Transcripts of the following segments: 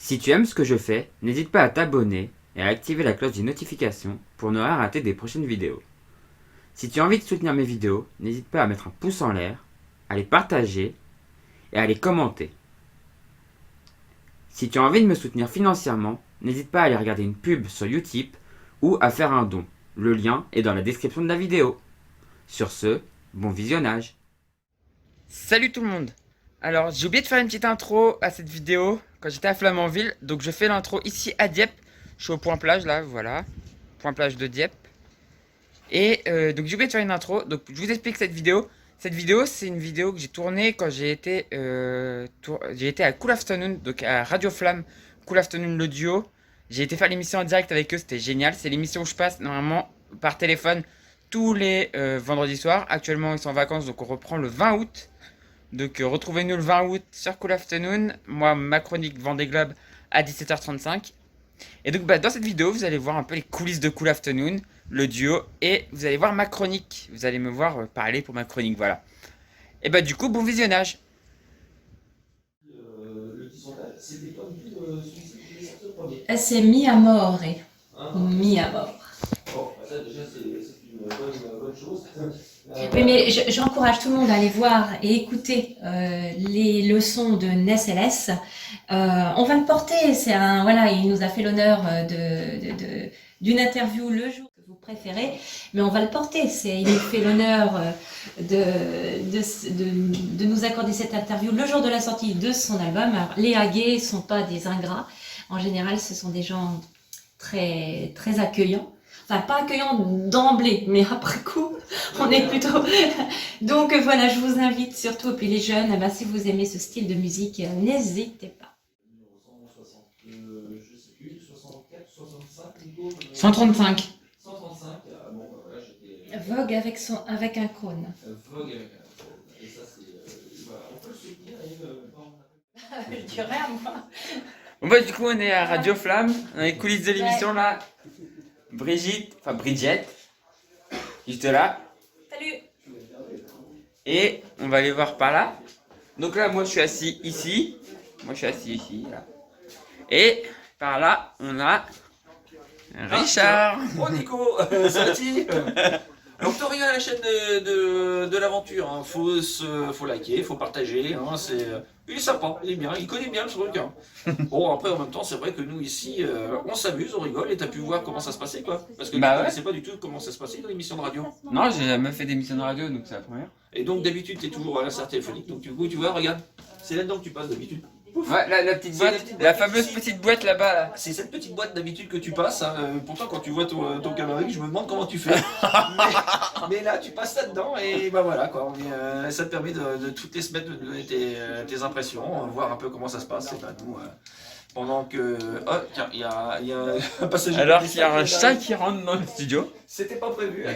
Si tu aimes ce que je fais, n'hésite pas à t'abonner et à activer la cloche des notifications pour ne rien rater des prochaines vidéos. Si tu as envie de soutenir mes vidéos, n'hésite pas à mettre un pouce en l'air, à les partager et à les commenter. Si tu as envie de me soutenir financièrement, n'hésite pas à aller regarder une pub sur Utip ou à faire un don. Le lien est dans la description de la vidéo. Sur ce, bon visionnage. Salut tout le monde. Alors j'ai oublié de faire une petite intro à cette vidéo quand j'étais à Flamanville. Donc je fais l'intro ici à Dieppe. Je suis au point plage là, voilà. Point plage de Dieppe. Et donc j'ai oublié de faire une intro. Donc je vous explique cette vidéo. Cette vidéo c'est une vidéo que j'ai tournée quand j'ai été à Cool Afternoon, donc à Radio Flamme, Cool Afternoon le duo. J'ai été faire l'émission en direct avec eux, c'était génial. C'est l'émission où je passe normalement par téléphone tous les vendredis soirs. Actuellement ils sont en vacances donc on reprend le 20 août. Donc retrouvez-nous le 20 août sur Cool Afternoon. Moi ma chronique Vendée Globe à 17h35. Et donc dans cette vidéo vous allez voir un peu les coulisses de Cool Afternoon, le duo, et vous allez voir ma chronique. Vous allez me voir parler pour ma chronique, voilà. Et du coup bon visionnage. C'est Mi Amore. Mi Amore. Bon, ça déjà c'est une bonne chose. Oui, mais j'encourage tout le monde à aller voir et écouter les leçons de Ness LS. On va le porter. Voilà, il nous a fait l'honneur d'une interview le jour que vous préférez, mais on va le porter. Il nous fait l'honneur de nous accorder cette interview le jour de la sortie de son album. Alors, les Hagués sont pas des ingrats. En général, ce sont des gens très, très accueillants. Enfin, pas accueillants d'emblée, mais après coup, on est plutôt... Donc voilà, je vous invite surtout, et puis les jeunes, si vous aimez ce style de musique, n'hésitez pas. 135. 135, bon, voilà, j'étais... Vogue avec un cône. Vogue avec un cône. Et ça, c'est... voilà, on peut le soutenir et... Je dirais à moi. Bon du coup on est à Radio Flamme, dans les coulisses de l'émission là. Bridget, juste là. Salut. Et on va aller voir par là. Donc là moi je suis assis ici. Là. Et par là on a Richard. Oh Nico, ça va-t-il? Alors tu regardes la chaîne de l'aventure, hein. Faut liker, faut partager, hein. Il est sympa, il est bien, il connaît bien le truc, hein. Bon après en même temps c'est vrai que nous ici on s'amuse, on rigole, et t'as pu voir comment ça se passait quoi. Parce que tu ne sais pas du tout comment ça se passait dans l'émission de radio. Non, j'ai jamais fait d'émission de radio donc c'est la première. Et donc d'habitude t'es toujours à l'insert téléphonique, donc du coup tu vois, regarde, c'est là-dedans que tu passes d'habitude. Ouais, la petite boîte, la fameuse petite boîte là-bas là. C'est cette petite boîte d'habitude que tu passes, hein. Pourtant quand tu vois ton camarade, je me demande comment tu fais. mais là tu passes là-dedans et voilà quoi, ça te permet de toutes les semaines de donner tes impressions, voir un peu comment ça se passe. Et nous, pendant que... Oh tiens, il y a un passager... Alors qu'il y a un chat qui rentre dans le studio. C'était pas prévu. Je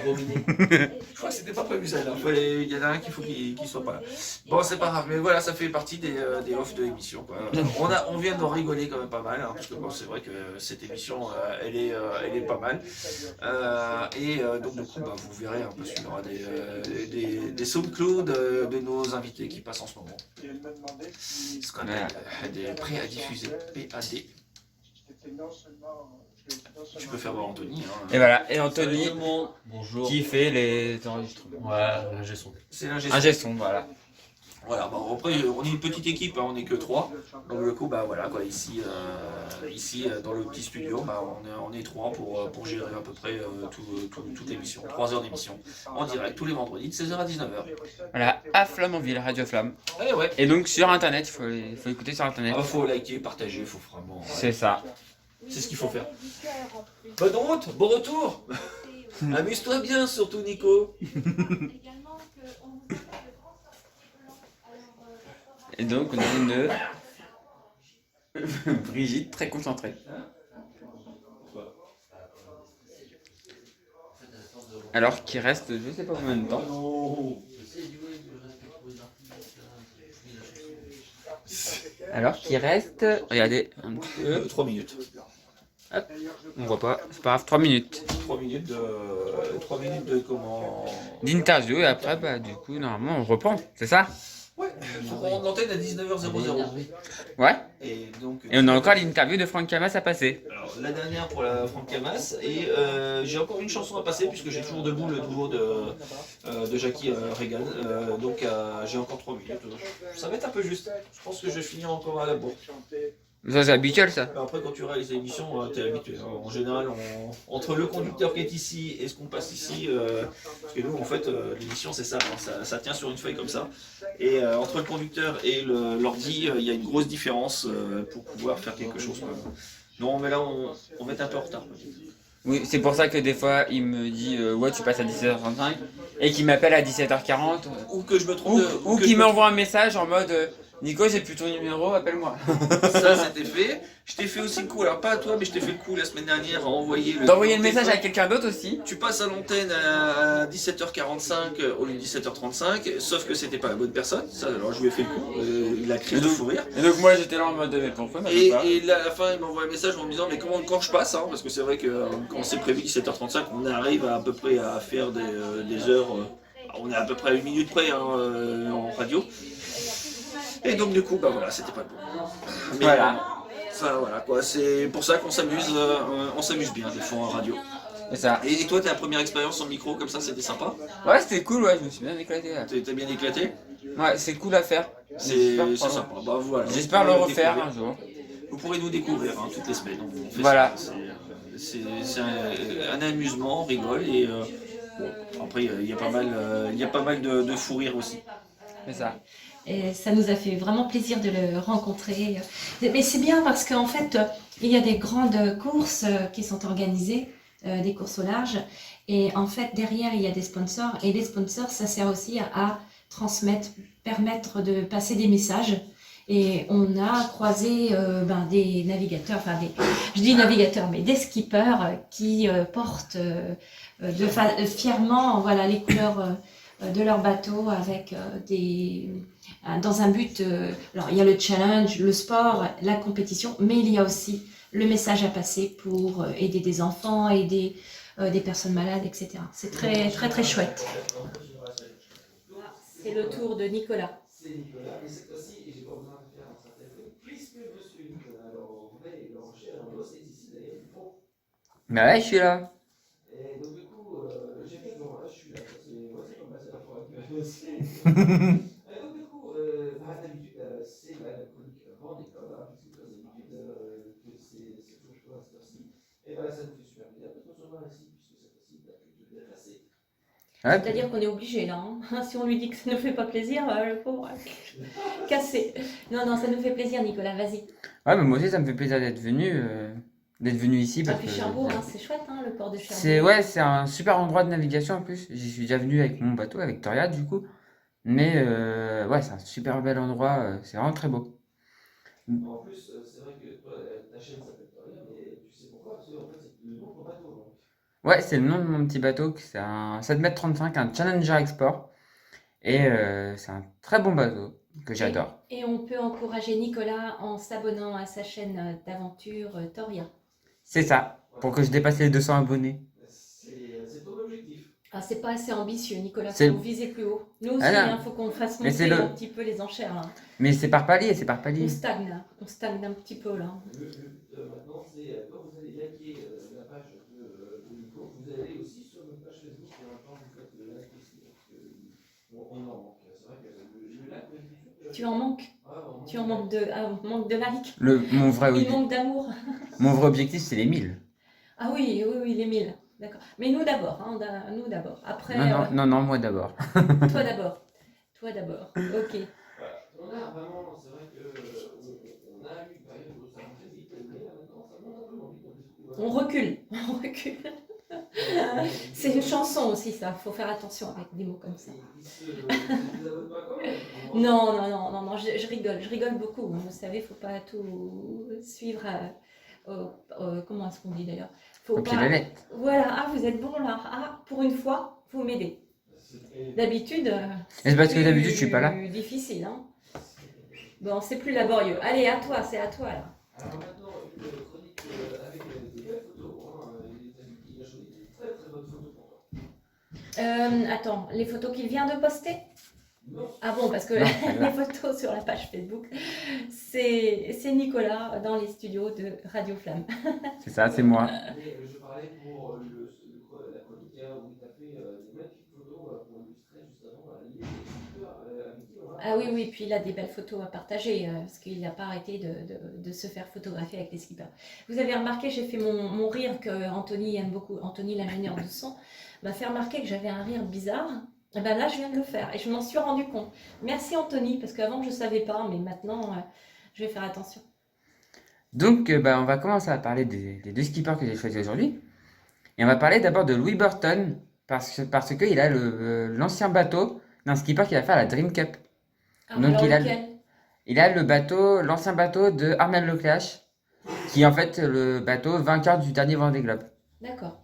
crois que c'était pas prévu ça. Il y en a un qu'il faut qu'il soit pas là. Bon c'est pas grave, mais voilà, ça fait partie des offs de l'émission quoi. On vient d'en rigoler quand même pas mal, hein, parce que bon, c'est vrai que cette émission elle est pas mal. Donc du coup vous verrez un peu il y aura des SoundCloud de nos invités qui passent en ce moment. Ce qu'on appelle des prêts à diffuser, PAD. Tu peux faire voir Anthony. Hein. Et voilà, et Anthony Bonjour. qui fait les enregistrements. Ouais, l'ingé son. C'est l'ingé Un son, voilà. Voilà, bon, après on est une petite équipe, hein, on n'est que 3. Donc du coup voilà quoi, ici dans le petit studio, on est 3 pour gérer à peu près toute l'émission. 3 heures d'émission en direct tous les vendredis de 16h à 19h. Voilà, à Flamanville, Radio Flamme. Eh ouais. Et donc sur internet, il faut écouter sur internet. Faut liker, partager, faut vraiment. C'est ça. C'est ce qu'il faut faire. Bonne route, bon retour. Amuse-toi bien surtout Nico. Et donc on a une Brigitte très concentrée. Alors qu'il reste je sais pas combien de temps. Alors qu'il reste, regardez, un petit peu. 3 minutes. Hop, on voit pas, c'est pas grave, 3 minutes. 3 minutes de comment... D'interview et après du coup normalement on reprend, c'est ça? Ouais, faut qu'on rende l'antenne à 19h00. Ouais. Et donc, Et on a encore l'interview de Franck Camas à passer. alors, la dernière pour la Franck Camas, et j'ai encore une chanson à passer, puisque j'ai toujours debout le duo de Jackie Reagan. Donc j'ai encore 3 minutes. Ça va être un peu juste. Je pense que je vais finir encore à la bourre. Ça, c'est habituel, ça. Après, quand tu réalises l'émission, t'es habitué. En général, entre le conducteur qui est ici et ce qu'on passe ici, parce que nous, en fait, l'émission, c'est ça, hein, ça tient sur une feuille comme ça. Et entre le conducteur et l'ordi, il y a une grosse différence pour pouvoir faire quelque chose, quoi. Non, mais là, on va être un peu en retard. Oui, c'est pour ça que des fois, il me dit ouais, tu passes à 17h35 et qu'il m'appelle à 17h40. Ou que je me trompe. Ou qu'il m'envoie un message en mode Nico, j'ai plus ton numéro, appelle-moi. Ça, c'était fait. Je t'ai fait aussi le coup, alors pas à toi, mais je t'ai fait le coup la semaine dernière à envoyer D'envoyer le message à quelqu'un d'autre aussi. Tu passes à l'antenne à 17h45 au lieu de 17h35, sauf que c'était pas la bonne personne. Ça, alors je lui ai fait le coup, il a crié de fou rire. Et donc moi j'étais là en mode mais pourquoi Et là, à la fin, il m'envoie un message en me disant mais comment quand je passe, hein, parce que c'est vrai que quand c'est prévu 17h35, on arrive à peu près à faire des heures. On est à peu près à 1 minute près hein, en radio. Et donc du coup, bah voilà, c'était pas le bon. Mais, voilà. Ça, voilà quoi, c'est pour ça qu'on s'amuse, on s'amuse bien des fois en radio. C'est ça. Et toi, ta première expérience en micro comme ça, c'était sympa? Ouais, c'était cool, ouais, je me suis bien éclaté là. T'es bien éclaté? Ouais, c'est cool à faire. C'est sympa. Bah, voilà. J'espère le refaire un jour. Vous pourrez nous découvrir hein, toutes les semaines. On fait voilà. C'est un amusement, on rigole et bon, après il y a pas mal de fou rire aussi. C'est ça. Et ça nous a fait vraiment plaisir de le rencontrer. Mais c'est bien parce qu'en fait, il y a des grandes courses qui sont organisées, des courses au large. Et en fait, derrière, il y a des sponsors. Et les sponsors, ça sert aussi à transmettre, permettre de passer des messages. Et on a croisé des navigateurs, je dis navigateurs, mais des skippers qui portent fièrement voilà, les couleurs de leur bateau avec dans un but. Alors il y a le challenge, le sport, la compétition, mais il y a aussi le message à passer pour aider des enfants, aider des personnes malades, etc. C'est très très très chouette. C'est le tour de Nicolas. C'est Nicolas, mais cette fois-ci, j'ai pas besoin de faire un certain truc, puisque monsieur Nicolas Lorvet et Laurent Cher, c'est ici d'ailleurs. Bon. Mais ouais, je suis là. Et donc du coup, j'ai fait bon, là je suis là, c'est comme ça, c'est la fois que et donc du coup, d'habitude, c'est la chronique grande école, hein, puisque tu as l'habitude que c'est toujours à cette heure-ci. Et bien ça nous fait super plaisir, parce qu'on se revoit ici, puisque cette fois-ci, la culture est classée. Ouais. C'est-à-dire qu'on est obligé là. Hein. Si on lui dit que ça ne fait pas plaisir, le pauvre, cassé. Non, non, ça nous fait plaisir, Nicolas, vas-y. Ouais, mais moi aussi, ça me fait plaisir d'être venu ici. Parce que Cherbourg, hein, c'est chouette, hein, le port de Cherbourg. C'est un super endroit de navigation en plus. J'y suis déjà venu avec mon bateau, avec Toria du coup. Mais ouais, c'est un super bel endroit, c'est vraiment très beau. En plus, c'est vrai que toi, ta chaîne s'appelle Toria, mais tu sais pourquoi? Parce que en fait, c'est le nom de ton bateau. Donc. Ouais, c'est le nom de mon petit bateau, c'est un 7,35 m, un Challenger Export. Et c'est un très bon bateau que j'adore. Et on peut encourager Nicolas en s'abonnant à sa chaîne d'aventure Toria. C'est ça, pour que je dépasse les 200 abonnés. C'est ton objectif. Ah, c'est pas assez ambitieux, Nicolas, il faut viser plus haut. Nous aussi, il faut qu'on fasse monter un petit peu les enchères. Là. Mais c'est par palier, c'est par palier. On stagne un petit peu là. Maintenant, c'est quand vous allez liker la page de Nico, vous allez aussi sur notre page Facebook et en même temps vous faites le like aussi. On en manque. C'est vrai que le like. Tu en manques? Tu en manques de likes? Mon vrai Il manque d'amour. Mon vrai objectif, c'est les 1000. Ah oui, les 1000. D'accord. Mais nous d'abord, hein, nous d'abord. Après. Non, moi d'abord. Toi d'abord. Toi d'abord. Ok. On a vraiment, c'est vrai que on a eu une période où ça montait vite, mais maintenant ça monte un peu moins vite. On recule. C'est une chanson aussi, ça. Faut faire attention avec des mots comme ça. Non, je rigole beaucoup. Vous savez, faut pas tout suivre. Comment est-ce qu'on dit d'ailleurs? Faut pas. Voilà, ah, vous êtes bon là. Ah, pour une fois, vous m'aidez. D'habitude. C'est parce que d'habitude, je suis pas là. C'est difficile, hein. Bon, c'est plus laborieux. Allez, à toi, c'est à toi là. Alors maintenant, une chronique avec des belles photos. Il a choisi des très très bonnes photos pour toi. Attends, les photos qu'il vient de poster? Ah bon, parce que Non, ça va. les photos sur la page Facebook, c'est Nicolas dans les studios de Radio Flamme. C'est ça, c'est moi. Mais je parlais pour la chronique où tu as fait des magnifiques photos pour illustrer juste avant les speakers avec qui on va Ah oui, parler. oui, puis il a des belles photos à partager, parce qu'il n'a pas arrêté de se faire photographier avec les skippers. Vous avez remarqué, j'ai fait mon rire que Anthony aime beaucoup. Anthony, l'ingénieur du son, m'a fait remarquer que j'avais un rire bizarre. Et ben là, je viens de le faire et je m'en suis rendu compte. Merci Anthony, parce qu'avant je ne savais pas, mais maintenant je vais faire attention. Donc, on va commencer à parler des deux skippers que j'ai choisis aujourd'hui. Et on va parler d'abord de Louis Burton, parce que il a l'ancien bateau d'un skipper qui va faire la Dream Cup. Ah, Donc, alors il a, lequel? il a l'ancien bateau de Armel Lecléache, qui est en fait le bateau vainqueur du dernier Vendée Globe. D'accord.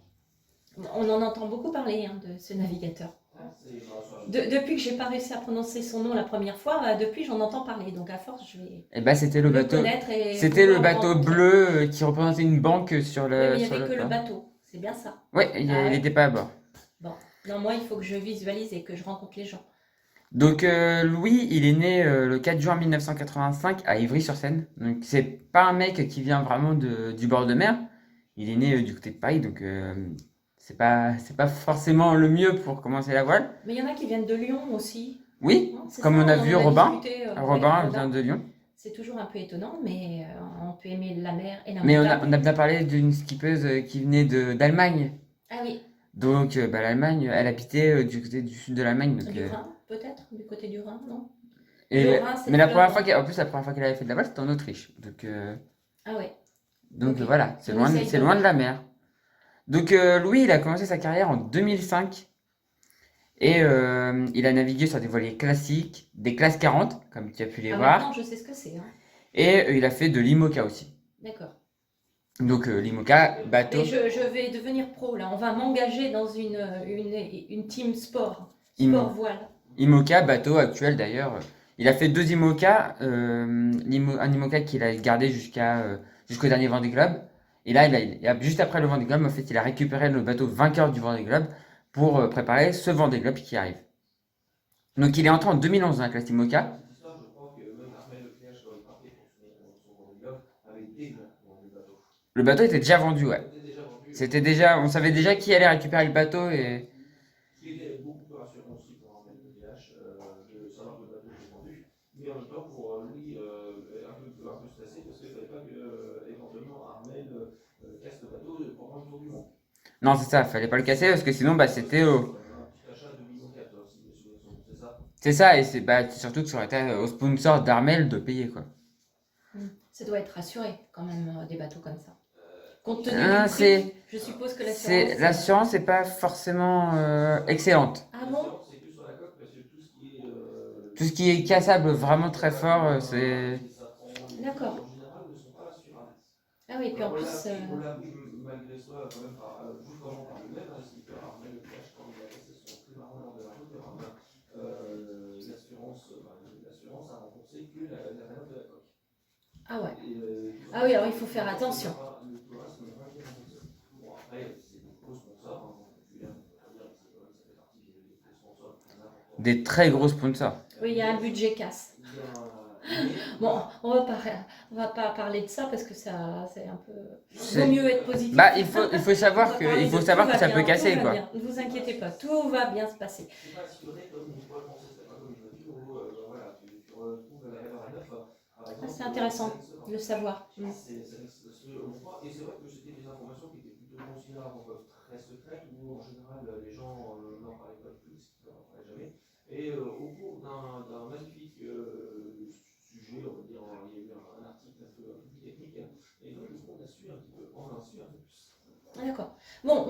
On en entend beaucoup parler de ce navigateur. Ah, c'est Depuis que j'ai pas réussi à prononcer son nom la première fois, depuis j'en entends parler. Donc à force, je vais Et bah, c'était le le bateau, connaître et c'était le pouvoir le bateau rencontrer. bleu qui représentait une banque sur Oui, mais il n'y sur avait le que le port. bateau. C'est bien ça. Ouais, il Ah ouais. n'était pas à bord. Bon. Non, moi, il faut que je visualise et que je rencontre les gens. Donc Louis, il est né le 4 juin 1985 à Ivry-sur-Seine. Donc c'est pas un mec qui vient vraiment du bord de mer. Il est né du côté de Paris, donc c'est pas forcément le mieux pour commencer la voile. Mais il y en a qui viennent de Lyon aussi. Oui, Non, c'est comme ça, on a en vu a Robin. discuté, ouais, Robin vient de Lyon. C'est toujours un peu étonnant, mais on peut aimer la mer et la Mais montagne. on a bien parlé d'une skippeuse qui venait d'Allemagne. Ah oui, Donc l'Allemagne, elle habitait du côté du sud de l'Allemagne. Donc, du Rhin, peut-être, du côté du Rhin, non? et Le le- Rhin, c'est mais la le première Rhin. fois qu'elle, en plus la première fois qu'elle avait fait de la voile, c'était en Autriche. Ah ouais, Donc ok. voilà, c'est On loin, essaye c'est de loin de voir. la mer. Donc Louis, il a commencé sa carrière en 2005 et il a navigué sur des voiliers classiques, des classes 40, comme tu as pu les Ah, maintenant, voir, je sais ce que c'est, hein. et il a fait de l'IMOCA aussi. D'accord. Donc l'IMOCA, bateau, Mais je vais devenir pro, là. On va m'engager dans une team sport. Im- Sport voile. IMOCA, bateau actuel d'ailleurs. Il a fait deux IMOCA, un IMOCA qu'il a gardé jusqu'au dernier Vendée Globe. Et là, juste après le Vendée Globe, en fait, il a récupéré le bateau vainqueur du Vendée Globe pour préparer ce Vendée Globe qui arrive. Donc il est entré en 2011 dans la classe IMOCA. cette histoire, je crois que même Armel Leclerc, quand il partait pour son Vendée Globe, avait déjà vendu le bateau. Le bateau était déjà vendu, ouais. C'était déjà vendu. On savait déjà qui allait récupérer le bateau et Ce qui était beaucoup plus rassurant aussi pour Armel Leclerc de savoir que le bateau était vendu. Mais en même temps, pour lui, un peu stressé parce qu'il ne fallait pas que éventuellement Armel casse le bateau pendant le tour du monde. non, c'est ça, fallait pas le casser parce que sinon, c'était au. Un petit achat de 1,4 million, si mes souvenirs sont bons, c'est ça. C'est ça, et c'est surtout que ça aurait été au sponsor d'Armel de payer, quoi. Ça doit être rassuré, quand même, des bateaux comme ça. Compte tenu Ah, du prix, je suppose que l'assurance... l'assurance n'est pas forcément excellente. Ah bon? C'est plus sur la coque parce que tout ce qui est. Tout ce qui est cassable vraiment très fort, c'est. D'accord. En général, ne sont pas assurables. Ah oui, puis en plus... On l'a appris malgré soi, quand même, justement par lui-même, ainsi que Armel Leclerc, quand il a passé son trimaran lors de la route de Rome, l'assurance a remboursé que la valeur de la coque. Ah ouais. Et, Ah oui, alors il faut faire attention. Le reste n'a pas été remboursé. Bon, après, c'est des gros sponsors, hein, donc populaires, on peut pas dire, mais c'est quand même, ça fait partie des sponsors les plus importants. Des très gros sponsors. Oui, il y a un budget casse. Bon, on va pas parler de ça parce que ça, c'est un peu... Vaut mieux être positif. Bah, il faut savoir On va que, parler il faut de savoir tout que va ça peut bien, casser, tout va quoi. bien. Ne vous inquiétez pas, tout va bien se passer. C'est pas assuré comme une voile française, c'est pas comme une voiture où voilà, tu retrouves la valeur à neuf. Par exemple, C'est intéressant de le savoir. Et c'est vrai que c'était des informations qui étaient plutôt considérées comme très secrètes, où en général les gens n'en parlaient pas plus, ils n'en parlaient jamais. Et au cours d'un magnifique sujet, on va dire, il y a eu un article un peu plus technique, et donc on a su un petit peu, on en a su un peu plus. Ah, d'accord. Bon,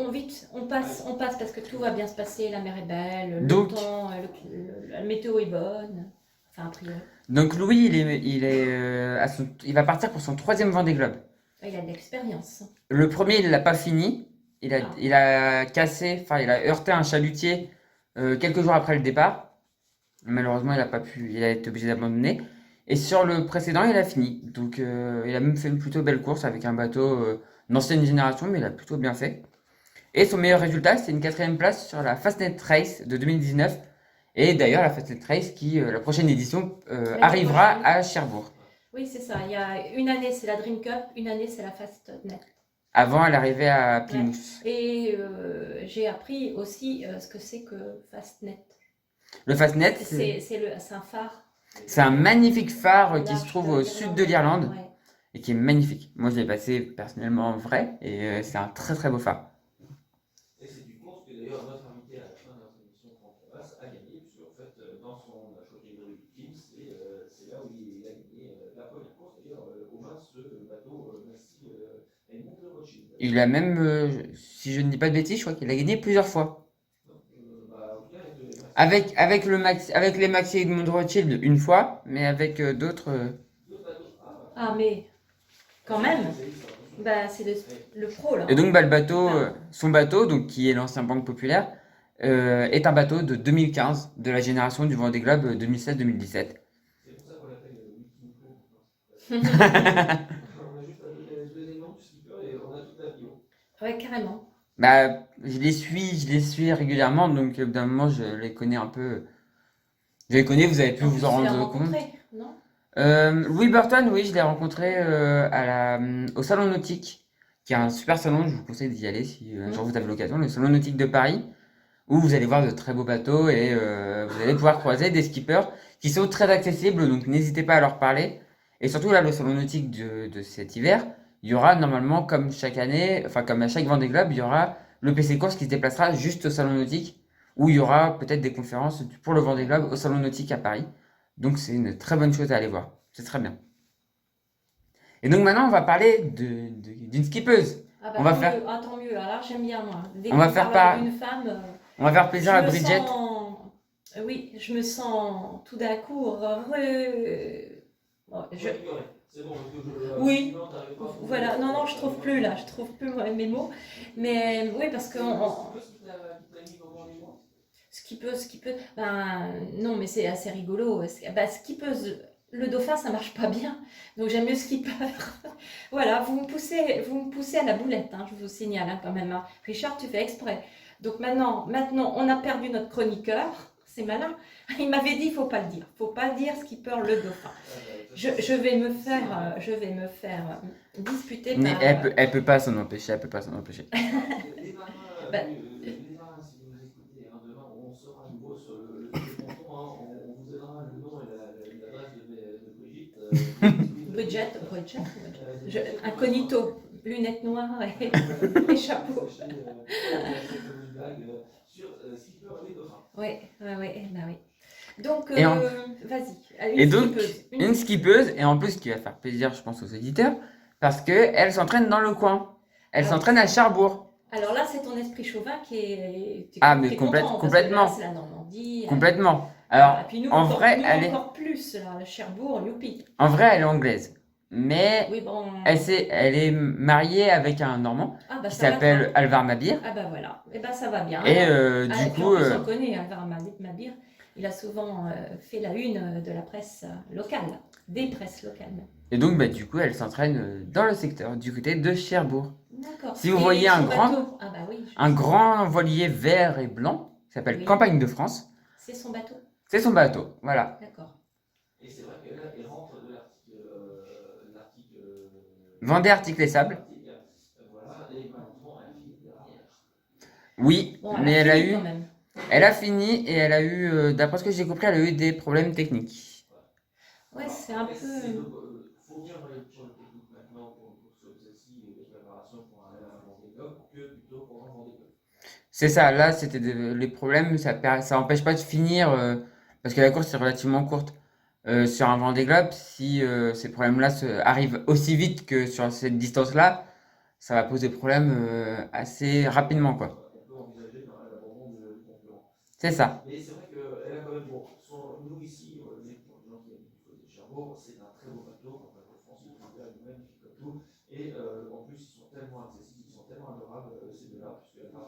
on passe parce que tout va bien se passer, la mer est belle, Donc- le temps, la météo est bonne. Enfin, a priori. Donc Louis, il va partir pour son troisième Vendée Globe. Il a de l'expérience. Le premier, il l'a pas fini. Il a cassé, enfin, il a heurté un chalutier quelques jours après le départ. Malheureusement, il a été obligé d'abandonner. Et sur le précédent, il a fini. Donc, il a même fait une plutôt belle course avec un bateau d'ancienne génération, mais il a plutôt bien fait. Et son meilleur résultat, c'est une 4e place sur la Fastnet Race de 2019. Et d'ailleurs, la Fastnet Race, la prochaine édition, L'année arrivera prochaine. à Cherbourg. Oui, c'est ça. Il y a une année, c'est la Dream Cup, une année, c'est la Fastnet. Avant, elle arrivait à Plymouth. Et j'ai appris aussi ce que c'est que Fastnet. Le Fastnet, C'est un phare. c'est un magnifique phare qui se large trouve de au l'Irlande. sud de l'Irlande Ouais. et qui est magnifique. Moi, je l'ai passé personnellement en vrai et c'est un très très beau phare. Et c'est du course que d'ailleurs notre invité à la fin de notre émission, Franck Havas, a gagné, puisque en fait, dans son catégorie ultime, c'est là où il a gagné la première course. D'ailleurs, au moins, ce bateau, merci, est monté au Rothschild. Il a même, si je ne dis pas de bêtises, je crois qu'il a gagné plusieurs fois. Donc, en tout cas, Avec les Maxi Edmond Rothschild une fois, mais avec d'autres. Ah, mais quand même, bah, c'est le pro là. Et donc, bah, le bateau, son bateau, donc, qui est l'ancien Banque Populaire, est un bateau de 2015, de la génération du Vendée Globe 2016-2017. c'est pour ça qu'on l'appelle Wikimco. On a juste à donner les noms du skipper et on a toute la bio. Ouais, carrément. Bah, je les suis régulièrement, donc au bout d'un moment, je les connais un peu. Je les connais, vous avez pu En vous plus, en tu l'as rendre compte. rencontré, non? Louis Burton, oui, je l'ai rencontré au Salon Nautique, qui est un super salon, je vous conseille d'y aller si un jour vous avez l'occasion, le Salon Nautique de Paris, où vous allez voir de très beaux bateaux et vous allez pouvoir croiser des skippers qui sont très accessibles, donc n'hésitez pas à leur parler. Et surtout là, le Salon Nautique de cet hiver, il y aura normalement, comme chaque année, enfin comme à chaque Vendée Globe, il y aura le PC Course qui se déplacera juste au Salon Nautique, où il y aura peut-être des conférences pour le Vendée Globe au Salon Nautique à Paris. Donc c'est une très bonne chose à aller voir. C'est très bien. Et donc maintenant, on va parler d'une skippeuse. Ah bah, On va tant faire- mieux. Ah, tant mieux. Alors j'aime bien moi. Dès On va qu'on faire parle pas- d'une femme, On va faire plaisir à je me Bridget. sens... Oui, je me sens tout d'un coup Bon, C'est bon, parce que Oui. sinon, t'arrives pas à trouver- Voilà, non, je trouve plus là, je trouve plus mes mots. Mais oui, parce que ce qui peut, ben non, mais c'est assez rigolo. Ben, skippeuse, le dauphin, ça marche pas bien, donc j'aime mieux skipper. Voilà, vous me poussez à la boulette, hein, je vous signale hein, quand même. Hein. Richard, tu fais exprès. Donc maintenant, on a perdu notre chroniqueur. C'est malin. Il m'avait dit, faut pas le dire. Faut pas dire skipper le dauphin. Je vais me faire disputer Mais par. elle peut pas s'en empêcher, elle peut pas s'en empêcher. Les marins, Bah, les marins, si vous nous écoutez, hein, demain on sera à nouveau sur le ponton, hein, on vous donnera le nom et l'adresse de Brigitte. Bridget. Incognito, lunettes noires et chapeau. Sur skipper les dauphins. Oui, bah oui. Donc, Et en- vas-y. Et donc, skippeuse. une skippeuse, et en plus qui va faire plaisir, je pense, aux auditeurs, parce qu'elle s'entraîne dans le coin. Elle Ah. s'entraîne à Cherbourg. Alors là, c'est ton esprit chauvin qui est. Ah, mais qui est content, parce que complètement. là, c'est la Normandie. Complètement. Alors, Et puis nous, en encore, vrai, nous, elle est, encore plus, là, le Cherbourg, youpi. en vrai, elle est anglaise. Mais Oui, bon. elle est mariée avec un Normand Ah, bah, qui ça va, s'appelle toi. Alvar Mabir. Ah, bah voilà. Et bah, ça va bien. Et Ah, du puis coup, en plus, on connaît Alvar Mabir. Il a souvent fait la une de la presse locale, des presses locales même. et donc, bah, du coup, elle s'entraîne dans le secteur, du côté de Cherbourg. D'accord. Si vous Et voyez son un grand- bateau Ah, bah oui. Un grand voilier vert et blanc qui s'appelle Oui. Campagne de France. C'est son bateau. C'est son bateau, voilà. D'accord. Et c'est vrai que là, il rentre de l'article. Vendée Arctique les Sables. Voilà, et malheureusement, elle finit derrière. Oui, Bon, mais elle a fini eu, quand même. elle a fini et elle a eu, d'après ce que j'ai compris, elle a eu des problèmes techniques. Ouais, c'est un peu. Faut bien sur le technique maintenant pour celle-ci et les préparations pour aller à un Vendée Globe que plutôt pour un Vendée Globe. C'est ça, là, c'était les problèmes, ça empêche pas de finir, parce que la course est relativement courte. Sur un Vendée Globe, si ces problèmes-là arrivent aussi vite que sur cette distance-là, ça va poser problème assez rapidement, quoi. On peut envisager l'abandon du concurrent. C'est ça. Mais c'est vrai qu'elle a quand même, bon, nous ici, les gens qui habitent du côté de Cherbourg, c'est un très beau bateau, comme bateau France, il est magnifique comme tout. Et en plus, ils sont tellement accessibles, ils sont tellement adorables, ces deux-là, puisque la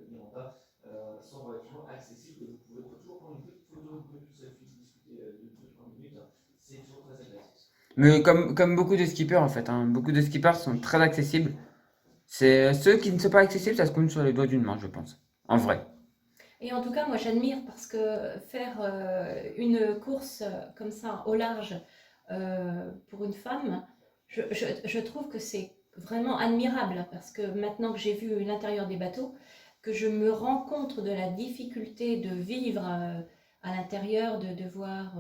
Miranda sont relativement accessibles. Vous pouvez toujours prendre une petite photo, vous pouvez tous discuter 2-3 minutes, c'est toujours très agréable. Mais comme beaucoup de skippers, en fait, hein, beaucoup de skippers sont très accessibles. C'est ceux qui ne sont pas accessibles, ça se compte sur les doigts d'une main, je pense. En vrai. Et en tout cas, moi j'admire parce que faire une course comme ça au large pour une femme, je trouve que c'est vraiment admirable parce que maintenant que j'ai vu l'intérieur des bateaux, que je me rends compte de la difficulté de vivre à l'intérieur, de devoir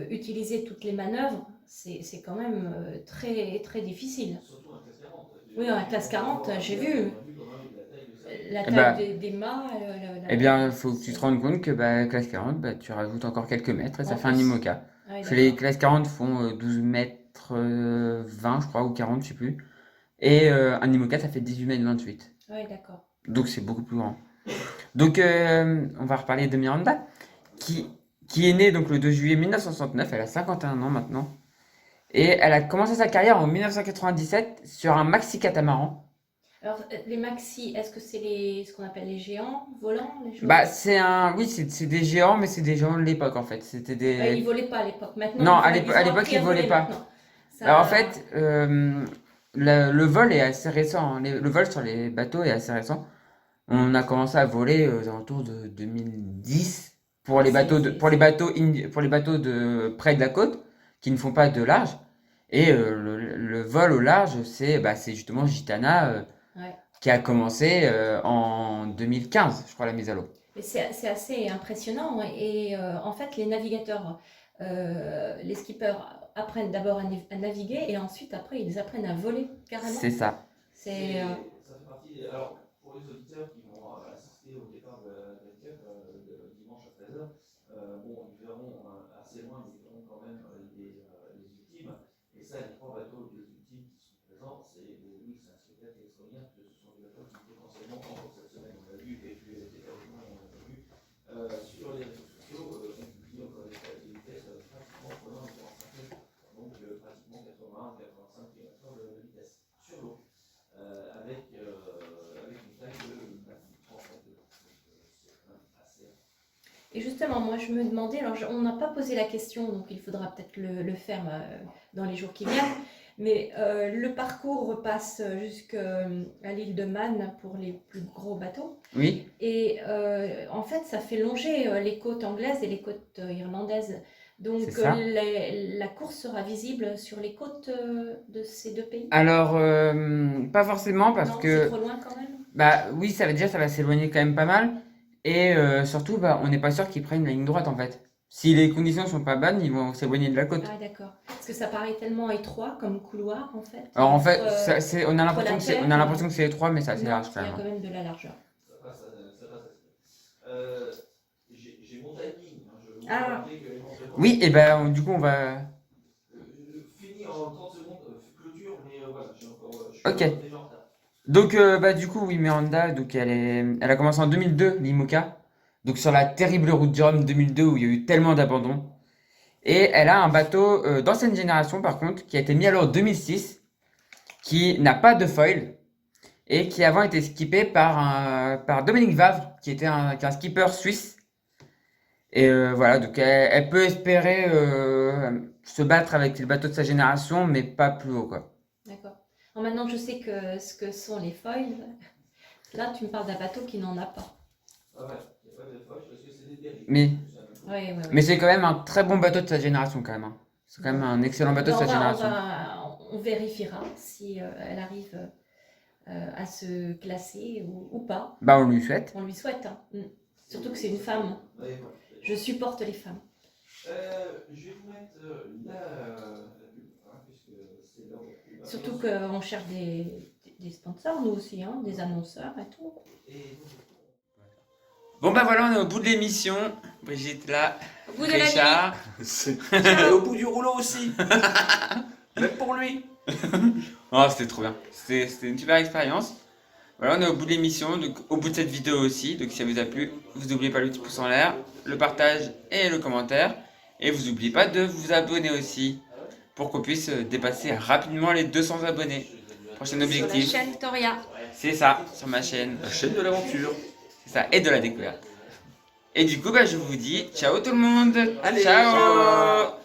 utiliser toutes les manœuvres, c'est quand même très, très difficile. Surtout en classe 40. Oui, en classe 40, j'ai vu la Eh taille bah, des mâts. eh bien, il faut que tu te rendes compte que classe 40, tu rajoutes encore quelques mètres et ça En fait un plus. IMOCA. Ah oui, Parce que les d'accord. classes 40 font 12 mètres 20, je crois, ou 40, je sais plus. Et un IMOCA, ça fait 18 mètres 28. Ah oui, d'accord. Donc c'est beaucoup plus grand. Donc on va reparler de Miranda, qui, qui est née donc, le 2 juillet 1969, elle a 51 ans maintenant. Et elle a commencé sa carrière en 1997 sur un maxi catamaran. Alors, les maxi, est-ce que c'est ce qu'on appelle les géants volants, les choses? Bah oui, c'est des géants, mais c'est des géants de l'époque en fait. C'était Ils des... volaient pas à l'époque. Maintenant, Non, ils à ont l'époque, appris ils à volaient voler pas. maintenant. Alors en Ça, fait, le vol est assez récent, hein. Le vol sur les bateaux est assez récent. On a commencé à voler aux alentours de 2010 pour les bateaux pour les bateaux de près de la côte qui ne font pas de large. Et le vol au large, c'est justement Gitana ouais. qui a commencé en 2015, je crois, la mise à l'eau. Et c'est assez impressionnant. Et en fait, les navigateurs, les skippers apprennent d'abord à naviguer et ensuite, après, ils apprennent à voler carrément. C'est ça. C'est Ça fait partie. Alors, pour les auditeurs qui vont assister au départ de la Cup dimanche à 13h, bon, ils verront assez loin, ils verront quand même les ultimes. Et ça, les trois bateaux des ultimes qui sont présents, oui, c'est un spectacle extraordinaire, parce que ce sont des bateaux qui potentiellement, encore cette semaine, on l'a vu, et puis on l'a vu, sur les réseaux sociaux, on publie encore des vitesses pratiquement prenant pour un certain, donc pratiquement 81-85 km/h de vitesse sur l'eau. Avec une taille de 30 mètres. C'est quand même assez. Et justement, moi je me demandais, alors on n'a pas posé la question, donc il faudra peut-être le faire dans les jours qui viennent, mais le parcours repasse jusqu'à l'île de Man pour les plus gros bateaux. Oui. Et en fait, ça fait longer les côtes anglaises et les côtes irlandaises. Donc C'est ça. la course sera visible sur les côtes de ces deux pays? Alors, pas forcément parce Non, c'est que, trop loin quand même. bah oui, ça va s'éloigner quand même pas mal. Et surtout, on n'est pas sûr qu'ils prennent la ligne droite en fait. Si les conditions sont pas bonnes, ils vont s'éloigner de la côte. Ah d'accord. Parce que ça paraît tellement étroit comme couloir en fait. Alors en fait, on a entre l'impression la que c'est, terre on a l'impression que c'est étroit, mais c'est assez Non, large il quand y a même. quand même de la largeur. Ça passe assez. J'ai mon timing. Je vous Ah. rappeler que les montres- Oui, et ben du coup on va. Fini en 30 secondes, clôture, mais voilà, je suis Ok. déjà en retard. Donc du coup oui, Miranda, donc elle a commencé en 2002 l'IMOCA, donc sur la terrible route du Rhum 2002 où il y a eu tellement d'abandons. Et elle a un bateau d'ancienne génération par contre qui a été mis à l'eau en 2006, qui n'a pas de foil et qui avant était skippé par Dominique Vavre qui est un skipper suisse. Et voilà, donc elle peut espérer se battre avec les bateaux de sa génération, mais pas plus haut quoi. D'accord. Alors maintenant que je sais ce que sont les foils, là tu me parles d'un bateau qui n'en a pas. Ah ouais, il n'y a pas de fâche parce que c'est des dérives. Mais- Oui. Mais c'est quand même un très bon bateau de sa génération quand même, hein. C'est quand même un excellent bateau de sa génération. On vérifiera si elle arrive à se classer ou pas. Bah on lui souhaite. On lui souhaite. Hein. Surtout que c'est une femme. Ouais, voilà. Je supporte les femmes. Je vais vous mettre la pub, hein, puisque c'est là où la pub. Surtout qu'on cherche des sponsors, nous aussi, hein, des annonceurs et tout. Et Bon bah voilà, on est au bout de l'émission. Brigitte là, Au bout de la nuit. Richard. Et au bout du rouleau aussi. Même pour lui. Oh c'était trop bien. C'était une super expérience. Voilà, on est au bout de l'émission, donc au bout de cette vidéo aussi. Donc si ça vous a plu, vous n'oubliez pas le petit pouce en l'air, le partage et le commentaire. Et vous n'oubliez pas de vous abonner aussi pour qu'on puisse dépasser rapidement les 200 abonnés. Prochain objectif. Sur la chaîne Toria. C'est ça, sur ma chaîne. La chaîne de l'aventure. C'est ça, et de la découverte. Et du coup, je vous dis ciao tout le monde. Allez, ciao. ciao.